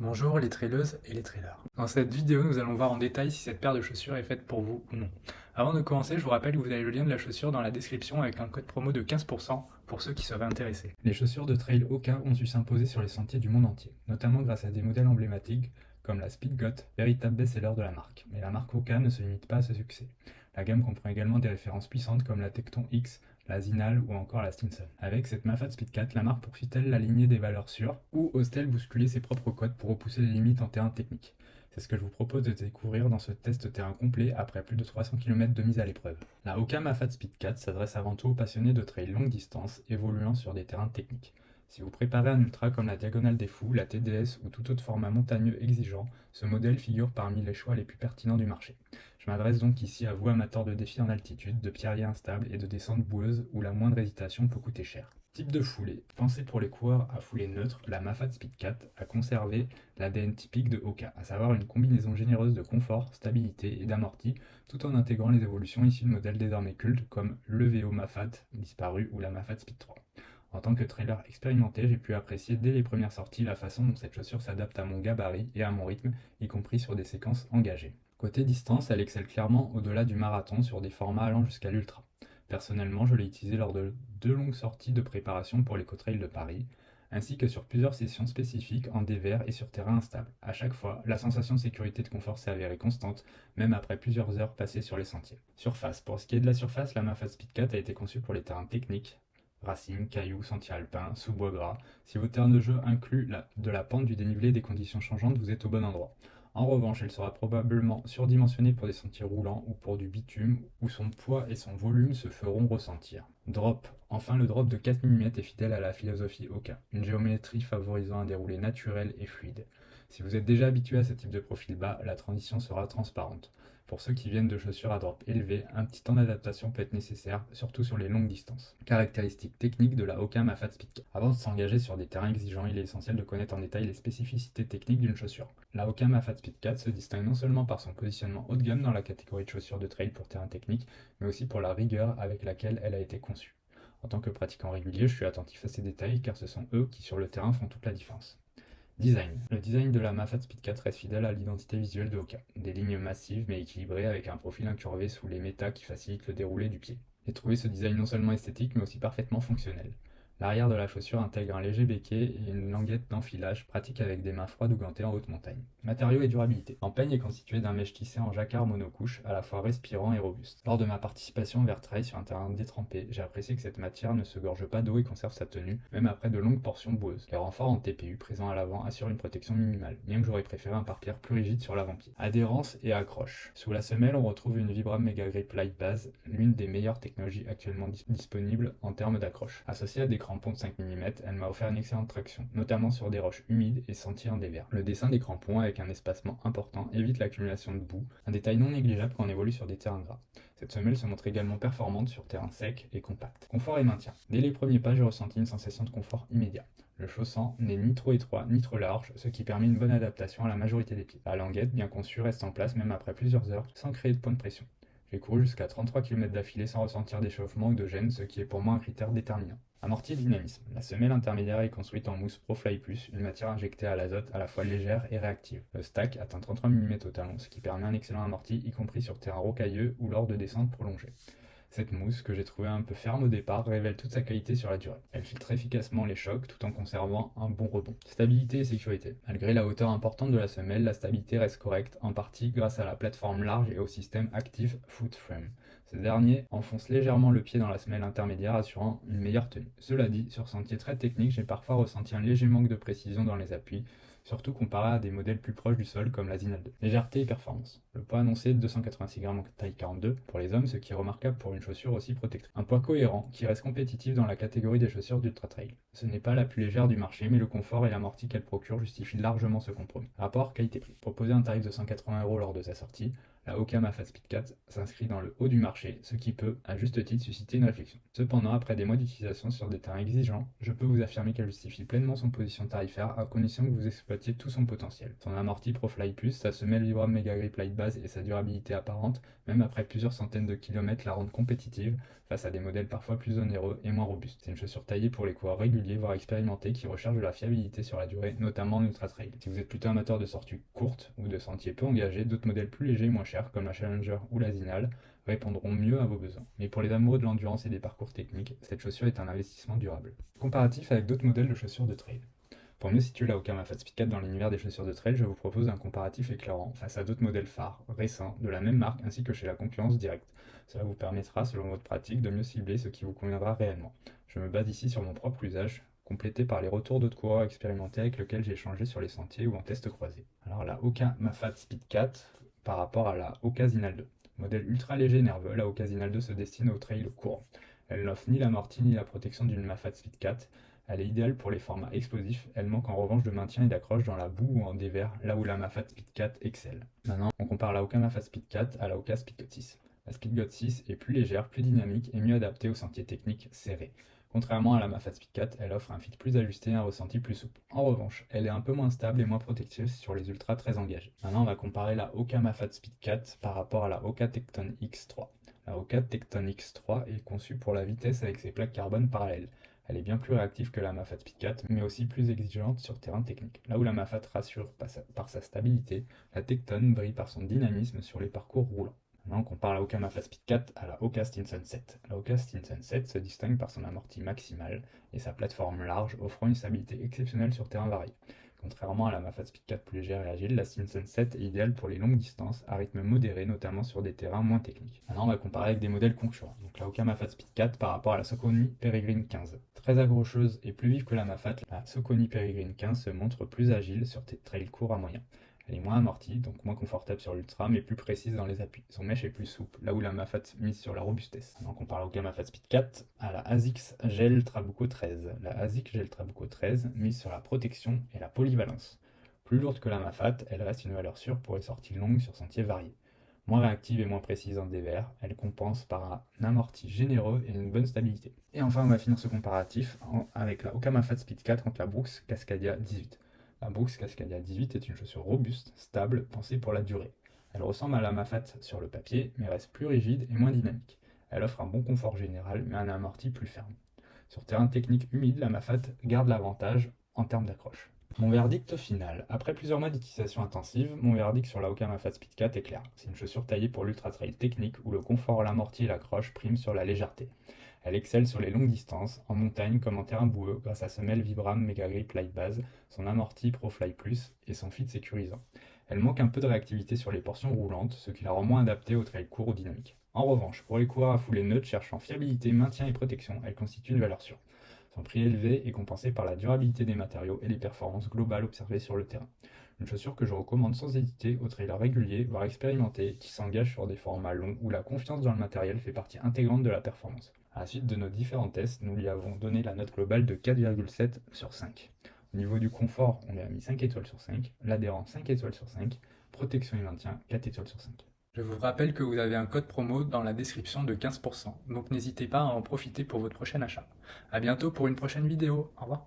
Bonjour les traileuses et les trailers. Dans cette vidéo, nous allons voir en détail si cette paire de chaussures est faite pour vous ou non. Avant de commencer, je vous rappelle que vous avez le lien de la chaussure dans la description avec un code promo de 15% pour ceux qui seraient intéressés. Les chaussures de trail Hoka ont su s'imposer sur les sentiers du monde entier, notamment grâce à des modèles emblématiques comme la Speedgoat, véritable best-seller de la marque. Mais la marque Hoka ne se limite pas à ce succès. La gamme comprend également des références puissantes comme la Tecton X, la Zinal ou encore la Stinson. Avec cette Mafate Speedcat, la marque poursuit-elle la lignée des valeurs sûres ou ose-t-elle bousculer ses propres codes pour repousser les limites en terrain technique? C'est ce que je vous propose de découvrir dans ce test terrain complet après plus de 300 km de mise à l'épreuve. La Hoka Mafate Speedcat s'adresse avant tout aux passionnés de trail longue distance évoluant sur des terrains techniques. Si vous préparez un ultra comme la Diagonale des Fous, la TDS ou tout autre format montagneux exigeant, ce modèle figure parmi les choix les plus pertinents du marché. Je m'adresse donc ici à vous amateurs de défis en altitude, de pierriers instables et de descentes boueuses où la moindre hésitation peut coûter cher. Type de foulée. Pensée pour les coureurs à foulée neutre, la Mafate Speedcat a conservé l'ADN typique de Hoka, à savoir une combinaison généreuse de confort, stabilité et d'amorti, tout en intégrant les évolutions issues de modèles désormais cultes comme le VO Mafate, disparu, ou la Mafate Speed 3. En tant que trailer expérimenté, j'ai pu apprécier dès les premières sorties la façon dont cette chaussure s'adapte à mon gabarit et à mon rythme, y compris sur des séquences engagées. Côté distance, elle excelle clairement au-delà du marathon sur des formats allant jusqu'à l'ultra. Personnellement, je l'ai utilisée lors de 2 longues sorties de préparation pour l'Ecotrail de Paris, ainsi que sur plusieurs sessions spécifiques en dévers et sur terrain instable. À chaque fois, la sensation de sécurité et de confort s'est avérée constante, même après plusieurs heures passées sur les sentiers. Surface. Pour ce qui est de la surface, la Mafate Speedcat a été conçue pour les terrains techniques, racines, cailloux, sentiers alpins, sous-bois gras. Si vos terrains de jeu incluent de la pente, du dénivelé, des conditions changeantes, vous êtes au bon endroit. En revanche, elle sera probablement surdimensionnée pour des sentiers roulants ou pour du bitume où son poids et son volume se feront ressentir. Drop. Enfin, le drop de 4 mm est fidèle à la philosophie Hoka, une géométrie favorisant un déroulé naturel et fluide. Si vous êtes déjà habitué à ce type de profil bas, la transition sera transparente. Pour ceux qui viennent de chaussures à drop élevé, un petit temps d'adaptation peut être nécessaire, surtout sur les longues distances. Caractéristiques techniques de la Hoka Mafate Speedcat. Avant de s'engager sur des terrains exigeants, il est essentiel de connaître en détail les spécificités techniques d'une chaussure. La Hoka Mafate Speedcat se distingue non seulement par son positionnement haut de gamme dans la catégorie de chaussures de trail pour terrain technique, mais aussi pour la rigueur avec laquelle elle a été conçue. En tant que pratiquant régulier, je suis attentif à ces détails car ce sont eux qui sur le terrain font toute la différence. Design. Le design de la Mafate Speedcat reste fidèle à l'identité visuelle de Hoka. Des lignes massives mais équilibrées avec un profil incurvé sous les métas qui facilite le déroulé du pied. J'ai trouvé ce design non seulement esthétique mais aussi parfaitement fonctionnel. L'arrière de la chaussure intègre un léger béquet et une languette d'enfilage pratique avec des mains froides ou gantées en haute montagne. Matériaux et durabilité. L'empeigne est constituée d'un mesh tissé en jacquard monocouche, à la fois respirant et robuste. Lors de ma participation vers trail sur un terrain détrempé, j'ai apprécié que cette matière ne se gorge pas d'eau et conserve sa tenue, même après de longues portions boueuses. Les renforts en TPU présents à l'avant assurent une protection minimale, bien que j'aurais préféré un pare-pierre plus rigide sur l'avant-pied. Adhérence et accroche. Sous la semelle, on retrouve une Vibram Mega Grip Light Base, l'une des meilleures technologies actuellement disponibles en termes d'accroche. Associée à des crampons de 5 mm, elle m'a offert une excellente traction, notamment sur des roches humides et sentiers en dévers. Le dessin des crampons avec un espacement important évite l'accumulation de boue, un détail non négligeable quand on évolue sur des terrains gras. Cette semelle se montre également performante sur terrain sec et compact. Confort et maintien. Dès les premiers pas, j'ai ressenti une sensation de confort immédiat. Le chaussant n'est ni trop étroit ni trop large, ce qui permet une bonne adaptation à la majorité des pieds. La languette, bien conçue, reste en place même après plusieurs heures, sans créer de point de pression. J'ai couru jusqu'à 33 km d'affilée sans ressentir d'échauffement ou de gêne, ce qui est pour moi un critère déterminant. Amorti et dynamisme. La semelle intermédiaire est construite en mousse ProFly Plus, une matière injectée à l'azote à la fois légère et réactive. Le stack atteint 33 mm au talon, ce qui permet un excellent amorti, y compris sur terrain rocailleux ou lors de descentes prolongées. Cette mousse, que j'ai trouvée un peu ferme au départ, révèle toute sa qualité sur la durée. Elle filtre efficacement les chocs tout en conservant un bon rebond. Stabilité et sécurité. Malgré la hauteur importante de la semelle, la stabilité reste correcte, en partie grâce à la plateforme large et au système Active Foot Frame. Ce dernier enfonce légèrement le pied dans la semelle intermédiaire, assurant une meilleure tenue. Cela dit, sur sentier très technique, j'ai parfois ressenti un léger manque de précision dans les appuis, surtout comparé à des modèles plus proches du sol comme la Zinal 2. Légèreté et performance. Le poids annoncé de 286 grammes en taille 42 pour les hommes, ce qui est remarquable pour une chaussure aussi protectrice. Un poids cohérent qui reste compétitif dans la catégorie des chaussures d'ultra trail. Ce n'est pas la plus légère du marché, mais le confort et l'amorti qu'elle procure justifient largement ce compromis. Rapport qualité-prix. Proposé un tarif de 180 € lors de sa sortie, La Hoka Mafate Speed 4 s'inscrit dans le haut du marché, ce qui peut, à juste titre, susciter une réflexion. Cependant, après des mois d'utilisation sur des terrains exigeants, je peux vous affirmer qu'elle justifie pleinement son position tarifaire à condition que vous exploitiez tout son potentiel. Son amorti ProFly Plus, sa semelle Vibram Mega Grip Light Base et sa durabilité apparente, même après plusieurs centaines de kilomètres, la rendent compétitive face à des modèles parfois plus onéreux et moins robustes. C'est une chaussure taillée pour les coureurs réguliers, voire expérimentés, qui recherchent de la fiabilité sur la durée, notamment en ultra trail. Si vous êtes plutôt amateur de sorties courtes ou de sentiers peu engagés, d'autres modèles plus légers et moins chers, comme la Challenger ou la Zinal, répondront mieux à vos besoins. Mais pour les amoureux de l'endurance et des parcours techniques, cette chaussure est un investissement durable. Comparatif avec d'autres modèles de chaussures de trail. Pour mieux situer la Hoka Mafate Speed 4 dans l'univers des chaussures de trail, je vous propose un comparatif éclairant face à d'autres modèles phares, récents, de la même marque ainsi que chez la concurrence directe. Cela vous permettra, selon votre pratique, de mieux cibler ce qui vous conviendra réellement. Je me base ici sur mon propre usage, complété par les retours d'autres coureurs expérimentés avec lesquels j'ai échangé sur les sentiers ou en test croisé. Alors la Hoka Mafate Speed 4 par rapport à la Hoka Zinal 2. Modèle ultra léger et nerveux, la Hoka Zinal 2 se destine au trail court. Elle n'offre ni l'amorti ni la protection d'une Mafate Speed 4. Elle est idéale pour les formats explosifs, elle manque en revanche de maintien et d'accroche dans la boue ou en dévers, là où la Mafate Speed 4 excelle. Maintenant, on compare la Hoka Mafate Speed 4 à la Hoka Speedgoat 6. La Speedgoat 6 est plus légère, plus dynamique et mieux adaptée aux sentiers techniques serrés. Contrairement à la Mafate Speed 4, elle offre un fit plus ajusté et un ressenti plus souple. En revanche, elle est un peu moins stable et moins protective sur les ultras très engagés. Maintenant, on va comparer la Hoka Mafate Speed 4 par rapport à la Hoka Tecton X3. La Hoka Tecton X3 est conçue pour la vitesse avec ses plaques carbone parallèles. Elle est bien plus réactive que la Mafate Speed 4, mais aussi plus exigeante sur terrain technique. Là où la Mafate rassure par sa stabilité, la Tecton brille par son dynamisme sur les parcours roulants. Maintenant, on compare la Hoka Mafate Speed 4 à la Hoka Stinson 7. La Hoka Stinson 7 se distingue par son amorti maximal et sa plateforme large, offrant une stabilité exceptionnelle sur terrain varié. Contrairement à la Mafate Speed 4 plus légère et agile, la Stinson 7 est idéale pour les longues distances, à rythme modéré, notamment sur des terrains moins techniques. Maintenant, on va comparer avec des modèles concurrents. Donc la Hoka Mafate Speed 4 par rapport à la Saucony Peregrine 15. Très accrocheuse et plus vive que la Mafate, la Saucony Peregrine 15 se montre plus agile sur des trails courts à moyen. Elle est moins amortie, donc moins confortable sur l'ultra, mais plus précise dans les appuis. Son mèche est plus souple, là où la Mafate mise sur la robustesse. Donc on parle au Mafate Speed 4 à la ASICS Gel Trabuco 13. La ASICS Gel Trabuco 13 mise sur la protection et la polyvalence. Plus lourde que la Mafate, elle reste une valeur sûre pour les sorties longues sur sentiers variés. Moins réactive et moins précise en dévers, elle compense par un amorti généreux et une bonne stabilité. Et enfin, on va finir ce comparatif avec la Hoka Mafate Speed 4 contre la Brooks Cascadia 18. La Brooks Cascadia 18 est une chaussure robuste, stable, pensée pour la durée. Elle ressemble à la Mafate sur le papier, mais reste plus rigide et moins dynamique. Elle offre un bon confort général, mais un amorti plus ferme. Sur terrain technique humide, la Mafate garde l'avantage en termes d'accroche. Mon verdict final. Après plusieurs mois d'utilisation intensive, mon verdict sur la Hoka Mafate Speed 4 est clair. C'est une chaussure taillée pour l'ultra trail technique où le confort, l'amorti et l'accroche priment sur la légèreté. Elle excelle sur les longues distances, en montagne comme en terrain boueux, grâce à sa semelle Vibram Mega Grip Light Base, son amorti ProFly Plus et son fit sécurisant. Elle manque un peu de réactivité sur les portions roulantes, ce qui la rend moins adaptée aux trails courts ou dynamiques. En revanche, pour les coureurs à foulée neutre cherchant fiabilité, maintien et protection, elle constitue une valeur sûre. Son prix élevé est compensé par la durabilité des matériaux et les performances globales observées sur le terrain. Une chaussure que je recommande sans hésiter aux trailers réguliers, voire expérimentés, qui s'engagent sur des formats longs où la confiance dans le matériel fait partie intégrante de la performance. À la suite de nos différents tests, nous lui avons donné la note globale de 4,7 sur 5. Au niveau du confort, on lui a mis 5 étoiles sur 5, l'adhérence 5 étoiles sur 5, protection et maintien 4 étoiles sur 5. Je vous rappelle que vous avez un code promo dans la description de 15%, donc n'hésitez pas à en profiter pour votre prochain achat. A bientôt pour une prochaine vidéo, au revoir.